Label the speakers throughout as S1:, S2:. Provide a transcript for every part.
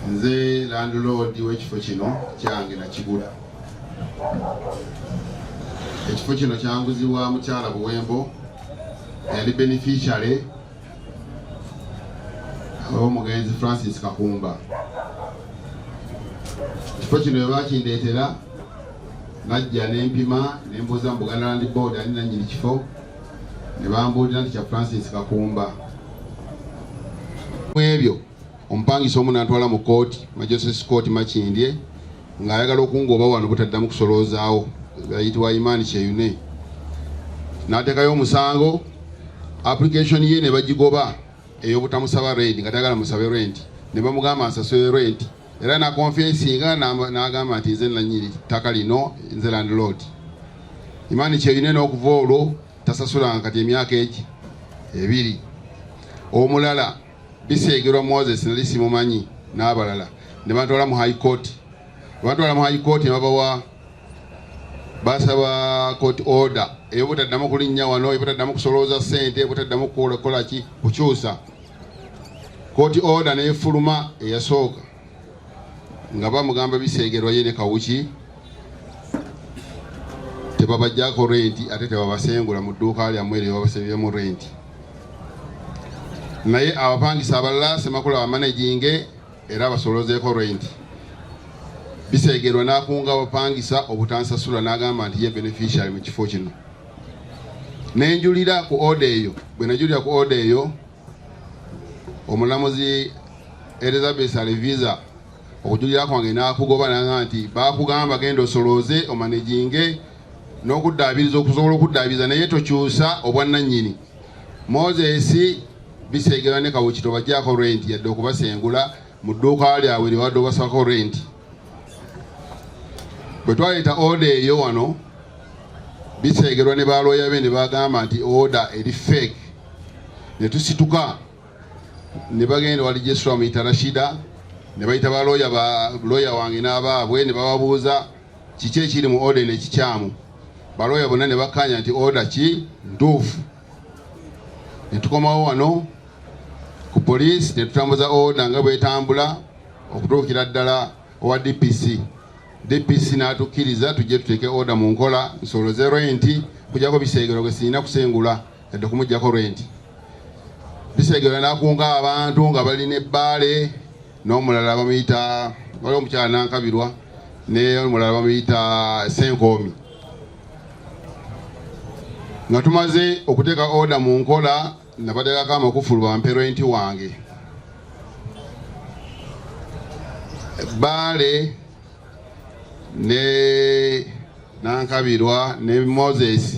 S1: nze landlord w'ekifo kino kyange nakigula. Ekifo kino kyanguzibwa mukyala Buwembo yali beneficiary omugenzi Francis Kakumba. Ekifo kino bwe bakindeetera najja nempima nembuuza mu Buganda Land Board ani nannyini kifo ne bambuulira nti kya Francis Kakumba. Ebyo omupangisa omu n'antwala mu kooti Magistrates Court Makindye ng'ayagala okungoba wano butaddamu kusolozaawo bayitibwa Imani Kyeyune. N'ateekayo omusango application ye ne bagigoba ey'obutamusaba rent nga tayagala musabe rent ne bamugamba nsasule rent era na confessinga n'agamba nti nze nannyini ttaka lino nze landlord. Imani Kyeyune n'okuva olwo tasasulanga kati emyaka egi 2. Omulala Bisegerwa Moses nali simumanyi n'abalala ne batwala mu high court. Batwala mu high court ne babawa basaba court order ey'obutaddamu kulinnya wano, ebutaddamu kusolooza ssente, ebutaddamu kukola ki kukyusa. Court order n'efuluma eyasooka nga bamugamba Bisegerwa ye ne Kawuki tebabajjako renti ate tebabasengula mu dduuka lyammwe eryo babasebyemu renti. Naye abapangisa abalala Ssemakula bamanaginge era basolozeeko renti. Bisegerwa n'akunga abapangisa obutansasula n'agamba nti ye beneficiary mu kifo kino. Nenjulira ku order eyo, bwe najulira ku order eyo omulamuzi Elizabeth Alevisa okujulira kwange n'akugoba n'agamba nti baakugamba genda osoloze omanaginge n'okuddaabiriza okusobola okuddaabiriza naye tokyusa obwannannyini. Moses Bisegerwa ne Kawuki tobajjaako renti yadde okubasengula mu dduuka lyabwe lye wadde obasako renti. Bwe twaleeta order eyo wano Bisegerwa ne balooya be ne bagamba nti order eri fake. Ne tusituka ne bagenda wali Jesua muyita Rashida ne bayita balooya wange n'abaabwe ne bababuuza kiki ekiri mu order n'ekikyamu. Balooya bonna ne bakkanya nti order ki ntuufu. Ne tukomawo wano ku police ne tutambuza order nga bwetambula okutuukira ddala owa DPC. DPC n'atukkiriza tujje tuteeke order mu nkola nsoloze renti kujjako Bisegerwa gwe sirina kusengula yadde okumuggyako renti. Bisegerwa n'akunga abantu nga balina ebbaale n'omulala bamuyita waliwo omukyala Nankabirwa ne omulala bamuyita Senkomi. Nga tumaze okuteeka order mu nkola nabateekako amakufulu bampe renti wange. Ebbaale ne Nankabirwa ne Moses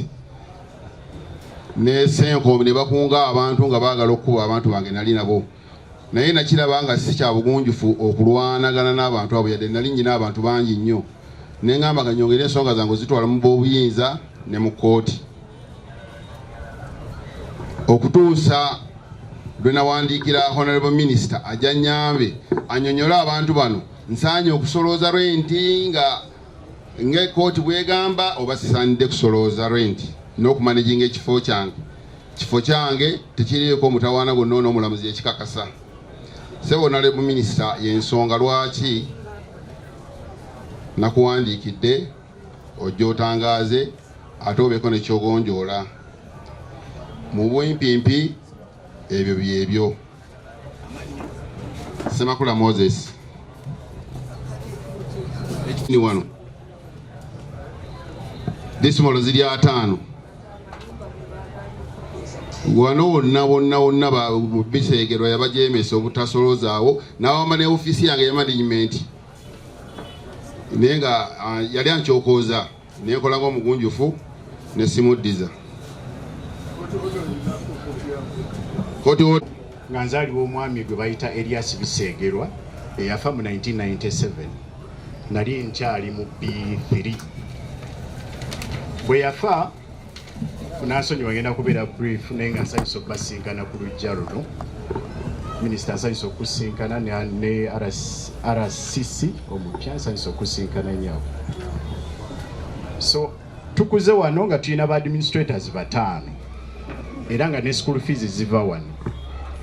S1: ne Senkomi ne bakunga abantu nga baagala okukuba abantu bange nali nabo. Naye nakiraba nga si kya bugunjufu okulwanagana n'abantu abo yadde nali nnyina abantu bangi nnyo. Ne ngamba nga nyongere ensonga zange zitwala mu b'obuyinza ne mu kkooti. Okutuusa lwe nawandiikira Honorable Minister ajja nnyambe annyonnyola abantu bano nsaanye okusolooza renti nga kooti bwegamba oba sisaanidde kusolooza renti n'okumanaginga ekifo kyange. Kifo kyange tekiriiko omutawaana gonna n'omulamuzi ekikakasa. Honorable Minister y'ensonga lwaki nakuwandiikidde ojja otangaaze ate obeeko nekyogonjoola. Mu bwempimpi ebyo byebyo. Ssemakula Moses ekini wano desimolo ziri 5 wano wonna Bisegerwa yabajemesa obutasolozaawo n'awamba ne ofiisi yange ya management naye nga yali ankyokoza nenkola ng'omugunjufu ne simuddiza.
S2: Nga nzaalibwa omwami gwe bayita Elias Bisegerwa eyafa mu 1997 nali nkyali mu B3. Bwe yafa nansonyi wagenda kubeera brief naye nga nsanyusa okubasinkana ku lujja luno. Minisita nsanyusa okusinkana ne RCC omupya nsanyusa okusinkana nyawo. So tukuze wano nga tulina ba administrators 5 era nga ne school fees ziva wano.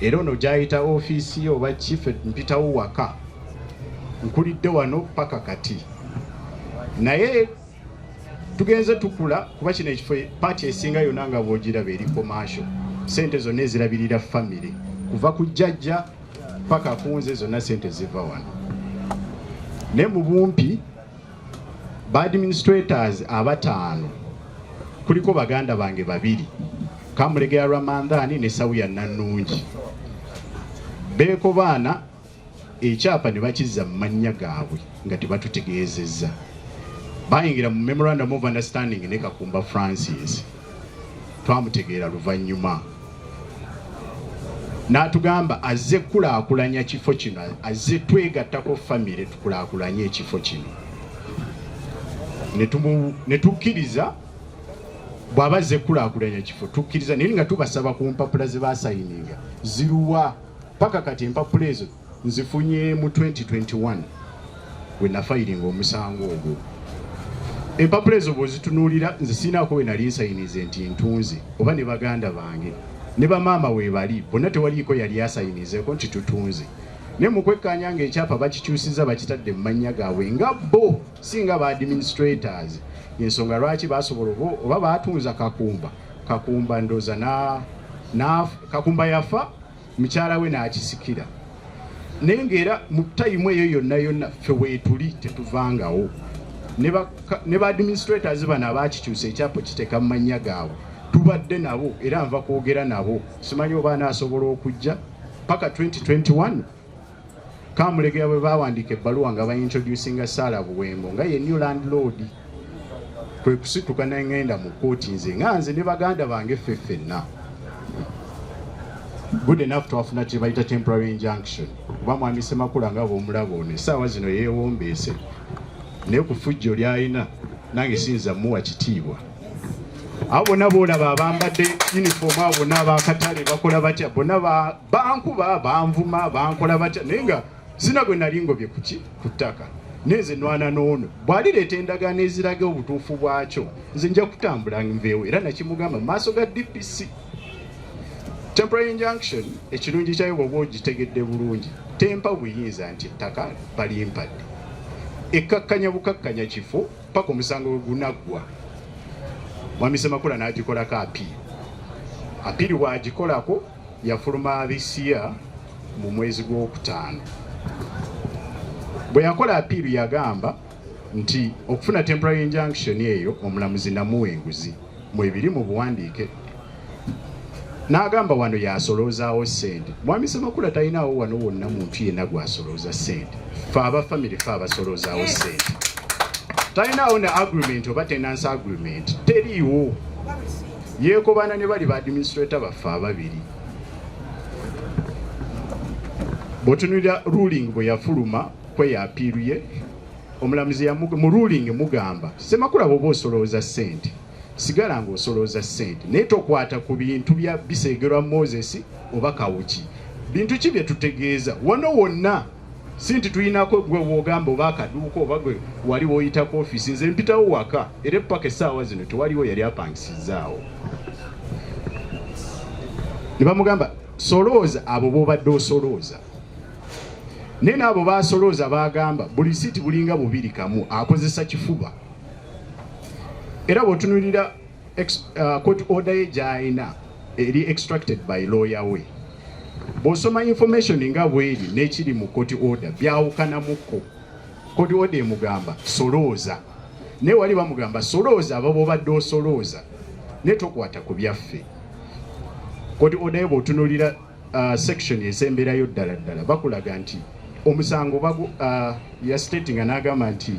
S2: Era ono gyayita ofiisi oba chief mpitawo waka nkulidde wano paka kati naye tugenze tukula kuba kino ekifo paati esinga yonna nga bwogiraba eri commercial sente zonna ezirabirira family kuva ku jjajja paka kunze zonna sente ziva wano ne mu bumpi ba administrators abataano kuliko baganda bange babiri Kamulegera Ramadhani ne Sawuya Nannungi beeko baana ekyapa ne bakizza mu mannya gaabwe nga tebatutegeezezza bayingira mu memorandum of understanding ne Kakumba Francis twamutegeera luvannyuma n'atugamba azze kulaakulanya kifo kino azze twegattako famire tukulaakulanye ekifo kino ne tukkiriza bw'aba azze kulaakulanya kifo tukkiriza naye nga tubasaba ku mpapula ze baasayininga ziruwa paka kati empapula ezo nzifunye mu 2021 we nafayiringa omusango ogwo empapula ezo bw'ozitunuulira nze siinaako we nali nsayinize nti ntunzi oba ne baganda bange ne bamaama we bali bonna tewaliiko yali asayinizeeko nti tutunze naye mu kwekkaanya ng'ekyapa bakikyusiza bakitadde mu mannya gaabwe nga bo singa ba administrators ensonga lwaki basobola oba baatunza kakumba ndooza kakumba yafa mukyala we n'akisikira naye ng'era mu tayimu eyo yonna ffe weetuli tetuvangawo ne ba administrators bano abakikyusa ekyapa kiteeka mu mannya gaabwe tubadde nabo era nva kwogera nabo simanyi oba anaasobola okujja paka 2021 Kamulegera bwe bawandiika ebbaluwa nga baintroducinga Saala Buwembo nga ye new landlord kwe kusituka nengenda mu kooti nze ne baganda bange ffenna good enough twafuna kye bayita temporary injunction oba mwami Ssemakula nga bw'omulaba ono essaawa zino yeewombeese naye ku ffujjo ly'alina nange sinza muwa kitiibwa abo bonna boolaba abambadde uniform abo bonna abakatale bakola batya bonna bankuba banvuma bankola batya naye nga sina gwe nali ngobye ku ttaka neze nwana n'ono bw'alireeta endagaano eziraga obutuufu bwakyo nze nja kutambula nveewo era nakimugamba mu maaso ga DPC temporary injunction ekirungi kyayo bw'oba ogitegedde bulungi tempa buyinza nti ettaka balimpadde ekkakkanya bukakkanya kifo paka omusango we gunaggwa mwami Ssemakula n'agikolako apiiri bw'agikolako yafuluma this year mu mwezi gw'okutaano bwe yakola apiiri yagamba nti okufuna temporary injunction eyo omulamuzi namuwa enguzi mwebiri mu buwandiike n'agamba wano yasolozaawo ssente mwami Ssemakula talinawo wano wonna muntu yenna gwasolooza ssente fe abafamire fe abasolozaawo ssente talinawo ne agreement oba tenancy agreement teriiwo yeekobana ne bali ba administrator baffe ababiri bw'otunuulira ruling bwe yafuluma kweyapiiruye omulamuzi mu ruling mugamba Ssemakula bw'oba osolooza ssente sigala ng'osolooza ssente naye tokwata ku bintu bya Bisegerwa Moses oba Kawuki bintu ki bye tutegeeza wano wonna si nti tulinako gwe wogamba oba akaduuka oba gwe wali woyitako ofiisi nze mpitawo waka era epaka essaawa zino tewaliwo yali apangisizaawo ne bamugamba solooza abo b'obadde osolooza naye n'abo baasolooza baagamba buli siiti bulinga bubiri kamu akozesa kifuba era bw'otunuulira court order ye gy'alina eri extracted by lawyer we bw'osoma information nga bweri n'ekiri mu court order byawukanamukko court order emugamba solooza naye wali bamugamba solooza abo b'obadde osolooza naye tokwata ku byaffe court order ye bw'otunuulira section esemberayo ddala ddala bakulaga nti omusango yastatinga n'agamba nti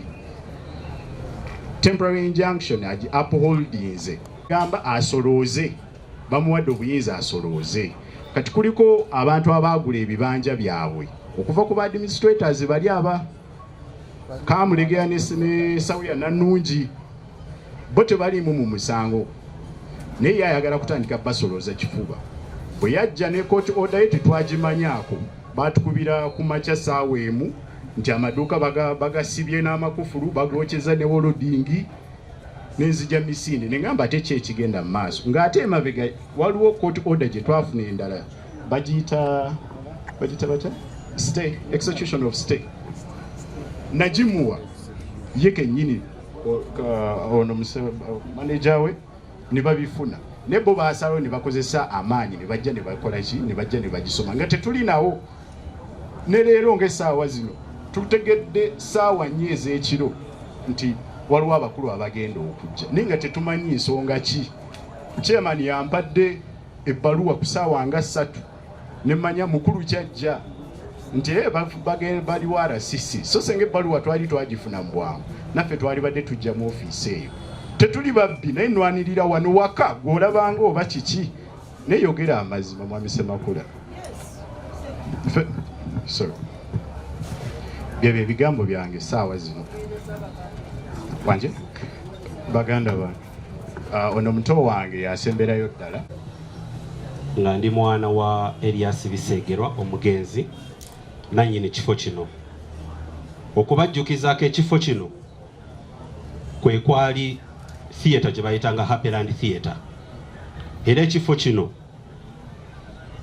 S2: temporary injunction agi upholdinze gamba asolooze bamuwadde obuyinza asolooze kati kuliko abantu abaagula ebibanja byabwe okuva ku ba administrators bali aba Kamulegera ne Sawuya Nannungi bo tebalimu mu musango naye yayagala kutandika basolooza kifuba bwe yajja ne court order ye tetwagimanyaako batukubira ku makya saawa emu nti amaduuka bagasibye n'amakufulu bagokyeza ne wolodingi n'enzija misinde ne ngamba ate ki ekigenda mu maaso ng'ate emabega waliwo court order gye twafuna endala bagiyita batya stay execution of stay nagimuwa ye kennyini ono manager we ne babifuna ne bo baasalawo ne bakozesa amaanyi ne bajja ne bakola ki ne bajja ne bagisoma nga tetulinawo ne leero ng'essaawa zino tutegedde ssaawa nnyo ez'ekiro nti waliwo abakulu abagenda okujja naye nga tetumanyi nsonga ki. Chairman yampadde ebbaluwa ku ssaawa nga 3 ne mmanya mukulu kyajja nti baliwo RCC so senga ebbaluwa twali twagifuna mu bwangu naffe twali badde tujja mu ofiisi eyo. Tetuli babbi naye nnwanirira wano waka gw'olabanga oba kiki naye yogera amazima mwami Ssemakula. Sorry. Byebyo ebigambo byange essaawa zino wanje baganda bange. Ono muto wange yasemberayo ddala
S3: nga ndi mwana wa Bisegerwa omugenzi nannyini kifo kino. Okubajjukizaako ekifo kino kwe kwali theatre gye bayitanga Happyland Theatre. Era ekifo kino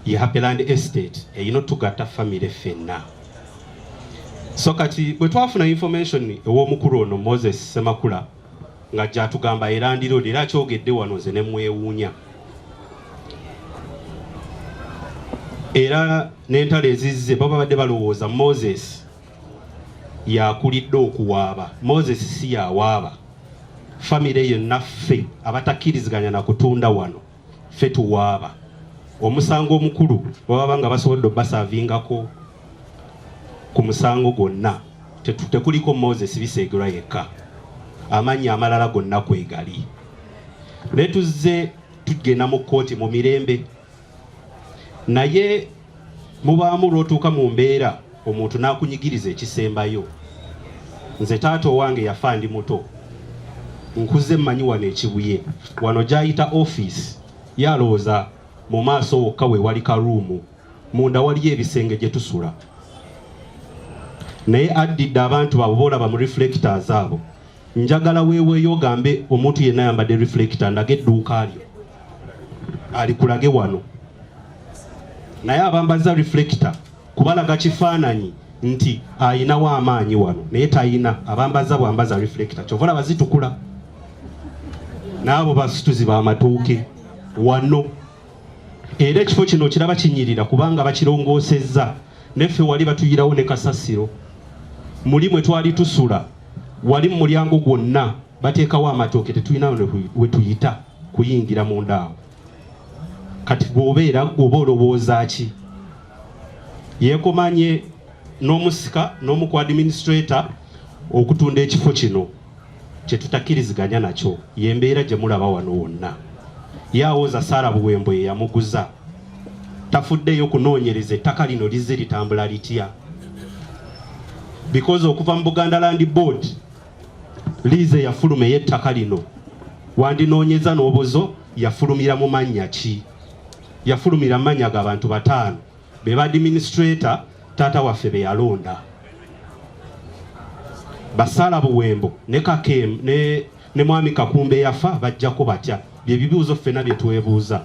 S3: ye Happyland Estate eyina tugatta famire ffenna. So kati bwe twafuna information ew'omukulu ono Moses Ssemakula nga gyatugamba erandiro era kyogedde wano nze ne mwewuunya. Era n'entalo ezizze baba badde balowooza Moses yakulidde okuwaaba. Moses si yawaaba. Famire yonna ffe abatakkiriziganya na kutunda wano ffe tuwaaba. Omusango omukulu baba nga basobodde obbasaavingako ku musango gwonna tekuliko Moses Bisegerwa yekka. Amannya amalala gonna kwegali. Ne tuzze tugenda mu kkooti mu mirembe. Naye mubaamu lw'otuuka mu mbeera omuntu n'akunyigiriza ekisembayo. Nze taata owange yafa ndi muto. Nkuze mmanyi wano Ekibuye. Wano gy'ayita office yalowooza mu maaso wokka we wali karuumu. Munda waliyo ebisenge gye tusula. Naye addidde abantu babo boolaba mu reflectors abo. Njagala weeweeyo ogambe omuntu yenna yambadde reflector ndage edduuka lyo alikulage wano. Naye abambaza reflector kubalaga kifaananyi nti ayinawo amaanyi wano naye tayina. Abambaza bwambaza reflector kyovola bazitukula n'abo basituzi b'amatooke wano. Era ekifo kino kiraba kinyirira kubanga bakirongoosezza neffe wali batuyirawo ne kasasiro. Muli mwe twali tusula wali mu mulyango gwonna bateekawo amatooke tetulina we tuyita kuyingira munda awo. Kati bw'obeera gw'oba olowooza ki? Yeekomanye n'omusika n'omu ku administrator okutunda ekifo kino kye tutakkiriziganya nakyo y'embeera gye mulaba wano wonna. Yawooza Saara Buwembo ye yamuguza. Tafuddeyo kunoonyereza ettaka lino lizze litambula litya. Because okuva mu Buganda Land Board lize yafuluma ey'ettaka lino wandinoonyeza n'obuzo yafulumira mu mannya ki? Yafulumira mannya g'abantu 5 be ba administrator taata waffe be yalonda. Basaala Buwembo ne Kakem ne mwami Kakumbe yafa bajjako batya. Bye bibuuzo ffenna bye twebuuza.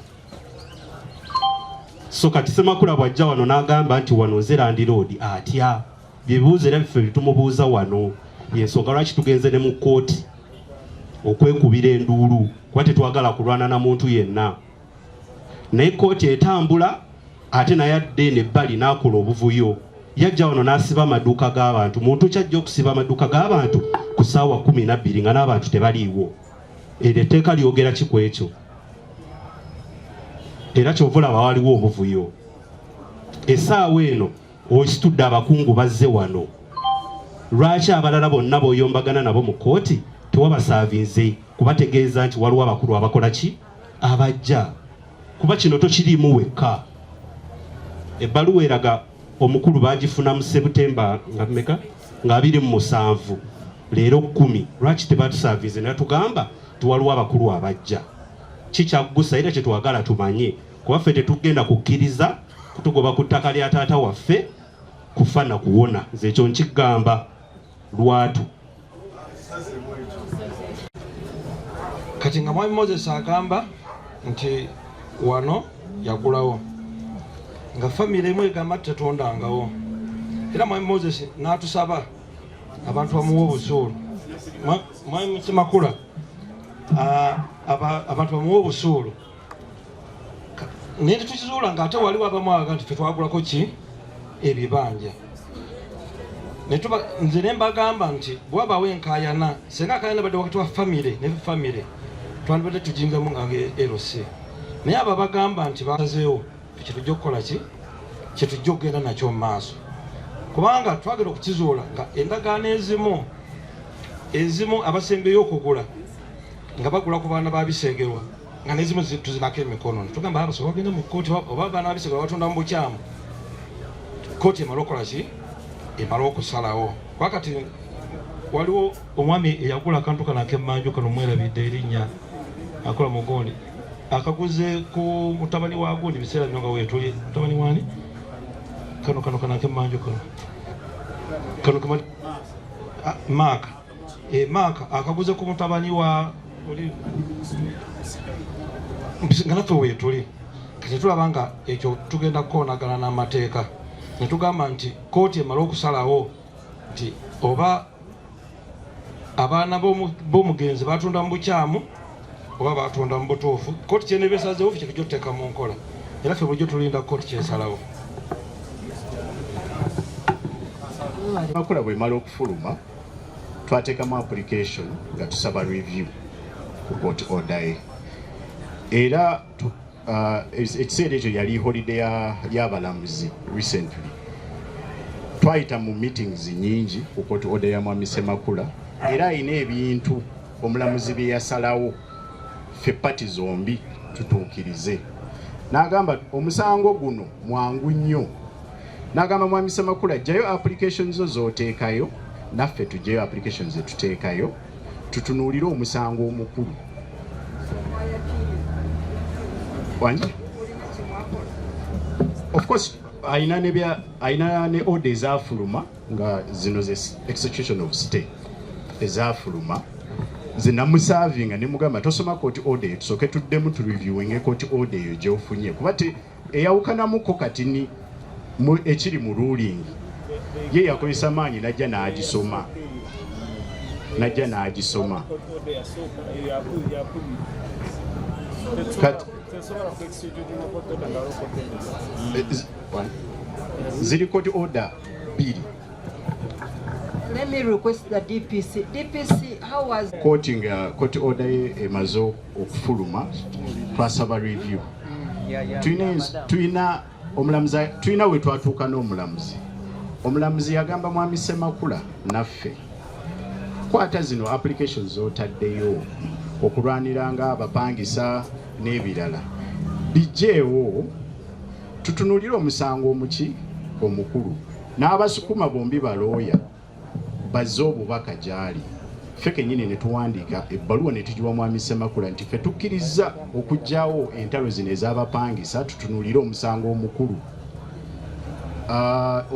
S3: So kati Ssemakula bw'ajja wano n'agamba nti wano nze Land Road atya. Bye bibuuzo era biffe bitumubuuza wano. Yensonga lwaki tugenze ne mu kkooti okwekubira enduulu kuba tetwagala kulwana na muntu yenna. Naye kkooti etambula ate naye adde n'ebbali n'akola obuvuyo. Yajja wano n'asiba amaduuka g'abantu. Muntu kyajja okusiba amaduuka g'abantu ku ssaawa 12 nga n'abantu tebaliiwo. Eryo etteeka lyogera ki ku ekyo? Era kyovulaba waliwo obuvuyo. Essaawa eno ositudde abakungu bazze wano. Lwaki abalala bonna b'oyombagana nabo mu kkooti tewabasaavinze kubategeeza nti waliwo abakulu abakola ki? Abajja. Kuba kino tokiriimu wekka. Ebbaluwa eraga omukulu baagifuna mu September nga mmeka? Nga 27. Leero 10. Lwaki tebatusaavinze ne tugamba waliwo abakulu abajja? Kikyaggusa era kye twagala tumanye kuba ffe tetugenda kukkiriza kutugoba ku ttaka lya taata waffe kufa na kuwona. Nze ekyo nkigamba lwatu.
S4: Kati nga mwami Moses agamba nti wano yagulawo nga famire emu egamba tetondangawo. Era mwami Moses n'atusaba abantu bamuwa obusuulu mwami Ssemakula abantu bamuwa obusuulu naye tetukizuula ng'ate waliwo abamu abaga nti twagulako ki ebibanja nze ne mbagamba nti bwabaawo enkayana senga akayana badde wakati wa famire ne famire twandibadde tujingamu nga LC naye abo bagamba nti basazeewo kyetujja okukola ki kyetujja okugenda nakyo mu maaso kubanga twagenda okukizuula nga endagaano ezimu abasembeyo okugula nga bagula ku baana ba Bisegerwa nga nezimu tuzinako emikono tugamba abasobola bagenda mu kkooti oba abaana ba Bisegerwa batunda mu bukyamu kkooti emala okukola ki emala okusalawo wakati waliwo omwami eyagula akantu kano ak'emmanju kano mwerabidde erinnya akola mugondi akaguze ku mutabani wa gundi biseera bino nga weetuli mutabani wani kano ak'emmanju kano Malaka akaguze ku mutabani wa nga naffe weetuli kati tulaba nga ekyo tugenda kukoonagana n'amateeka ne tugamba nti kkooti emala okusalawo nti oba abaana b'omugenzi batunda mu bukyamu oba batunda mu butuufu kkooti kyeneeba esazeewo ffe kyetujja okuteeka mu nkola era ffe bulijjo tulinda kkooti kyesalawo.
S2: Ssemakula bw'emala okufuluma twateekamu application nga tusaba review ku court order ye era ekiseera ekyo yali holiday y'abalamuzi recently twayita mu meetings nyingi ku court order ya mwami Ssemakula era ayina ebintu omulamuzi bye yasalawo ffe pati zombi tutuukirize n'agamba omusango guno mwangu nnyo n'agamba mwami Ssemakula ajjayo application zo z'oteekayo naffe tujjayo application ze tuteekayo tutunuulire omusango omukulu wangi of course ayina ne order ezafuluma nga zino ze execution of stay ezafuluma ze namusavinga ne mugamba tosoma court order tusooke tuddemu tu reviewing court order eyo gy'ofunye kuba eyawukanamuko kati ni ekiri mu ruling ye yakozesa maanyi najja n'agisoma ziri court order 2.
S5: Let me request the DPC. DPC, how was
S2: court order emaze okufuluma twasaba review tulina we twatuuka n'omulamuzi yagamba mwami Ssemakula naffe kwata zino applications z'otaddeyo okulwaniranga abapangisa n'ebirala bijjeewo tutunuulire omusango omukulu n'abasukuma bombi balooya bazze obubaka gy'ali ffe kennyini ne tuwandiika ebbaluwa ne tugiwa mwami Ssemakula nti ffe tukkiriza okuggyawo entalo zino ez'abapangisa tutunuulire omusango omukulu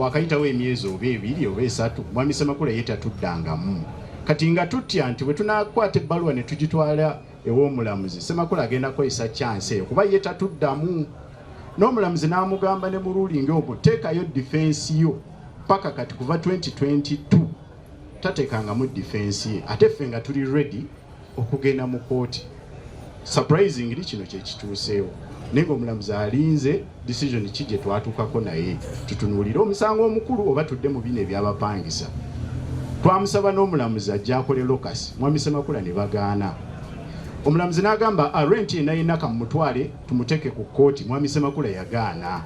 S2: wakayitawo emyezi oba 2 oba 3 mwami Ssemakula ye tatuddangamu kati nga tutya nti bwe tunakwata ebbaluwa ne tugitwala ew'omulamuzi Ssemakula agenda kukozesa chance eyo kuba ye tatuddamu n'omulamuzi n'amugamba ne mu ruling ogwo teekayo defense yo paka kati kuva 2022 tateekangamu defense ye ate ffe nga tuli ready okugenda mu kooti surprisingly kino kyekituuseewo naye ng'omulamuzi alinze decision ki gye twatuukako naye tutunuulire omusango omukulu oba tudde mu bino ebyabapangisa twamusaba n'omulamuzi ajja akole lokasi mwami Ssemakula ne bagaana omulamuzi n'agamba arrent yenayinaka mumutwale tumuteeke ku kkooti mwami Ssemakula yagaana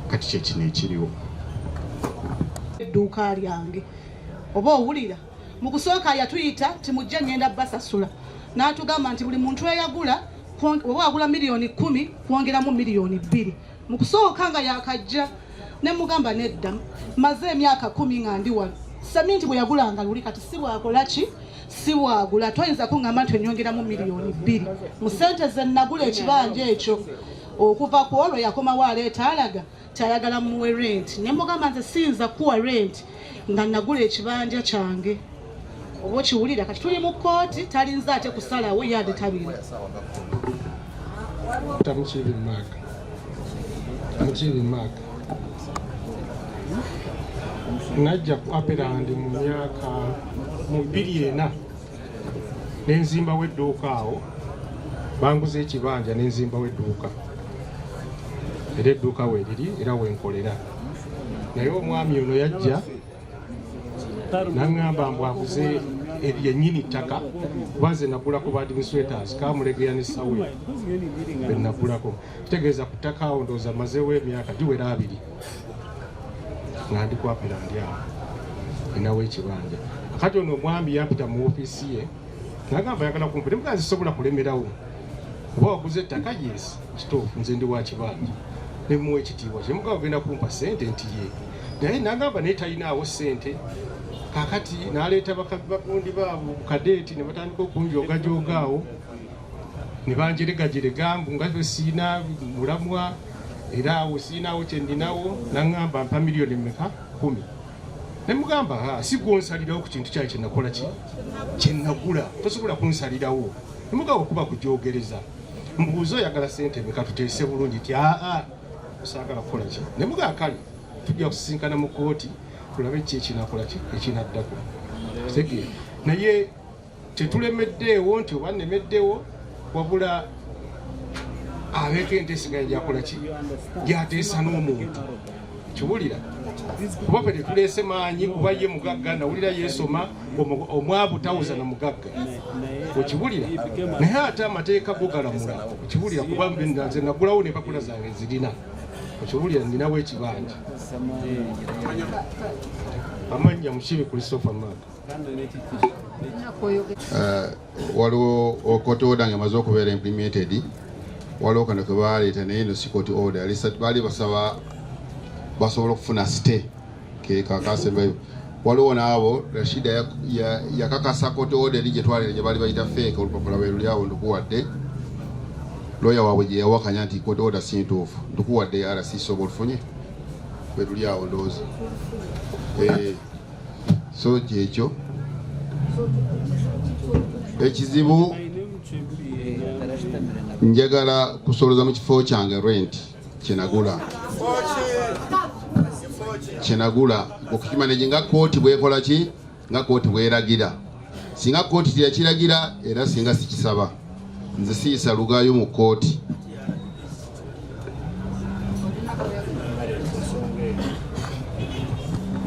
S2: kati kyekino ekiriwo
S6: edduuka lyange oba owulira mu kusooka yatuyita timujja ngenda basasula n'atugamba nti buli muntu eyagula oba wagula $10,000 kwongeramu $2,000 mu kusooka nga yakajja ne mugamba nedda maze emyaka 10 nga ndi wano saminti bwe yagulanga luli kati si bwakola ki si bwagula toyinza kuŋŋamba nti onyongeramu $2,000 mu ssente ze nagula ekibanja ekyo okuva ku olwo yakomawo aleeta alaga tayagala muwe rent ne mugamba nze siyinza kuwa rent nga nagula ekibanja kyange oba okiwulira kati tuli mu kkooti talinza ate kusalawo yade tabira
S7: najja ku Apeland mu myaka mu 2004 nenzimbawo edduuka awo banguza ekibanja nenzimbawo edduuka era edduuka weeriri era wenkolera naye omwami ono yajja naŋŋamba mbu aguze yennyini ttaka kuba nze nagulako ba administrators kamulegeya ne sawe be nagulako kitegeeza ku ttaka awo ndowooza mazeewo emyaka giwera 2 nga ndi ku Apeland awo enawo ekibanja kati ono omwami yampita mu ofiisi ye nagamba yagala kumpa ne muganzi sobola kulemerawo oba waguze ettaka yes kituufu nze ndi wa kibanja ne muwa ekitiibwa kye mugaba ogenda kumpa ssente nti ye naye nagamba naye talinaawo ssente kakati naleeta bagundi baabo kadeeti ne batandika okunjogajoga awo ne banjeregajirega mbu nga siina mulamwa era awo siinaawo kyendinawo naŋŋamba mpa miliyoni mmeka 10 ne mugamba si gwonsalirawo ku kintu kyayo kyenakola kyenagula tosobola kunsalirawo ne mugaba okuba kujogereza mbuuza oyagala ssente mmeka tuteese bulungi ti osaagala kukola ki ne mugaba kale tujja kusisinkana mu kooti tulabe ki ekinakola ki ekinaddako tegeera naye tetulemeddeewo nti oba nemeddewo wabula abeeko enteeseganya gyakola ki gyateesa n'omuntu kiwulira kuba fe tetuleese maanyi kuba ye mugagga nawulira yeesoma omwavu tawuza na mugagga okiwulira naye ate amateeka go galamula okiwulira kuba nze nagulawo ne bakula zange zirina okiwulira ninawo ekibanja amanya Mukibi Christopher Maga
S1: waliwo court order nga emaze okubeera implemented waliwo kano ke baleeta naye no si court order baali basaba basobola okufuna stay ke kakasembayo waliwo naabo Rashida yakakasa court order gye twalira gye baali bayita fake olupapula lwe luli awo ndukuwadde lawyer waabwe gye yawakanya nti court order si ntuufu ndukuwadde RC sobola olufunye lwe luli awo ndowooza so kyekyo ekizibu njagala kusolooza mu kifo kyange rent kyenagula okukimanage nga kooti bwekola ki nga kooti bweragira singa kooti teyakiragira era singa sikisaba nze siyisa lugaayo mu kooti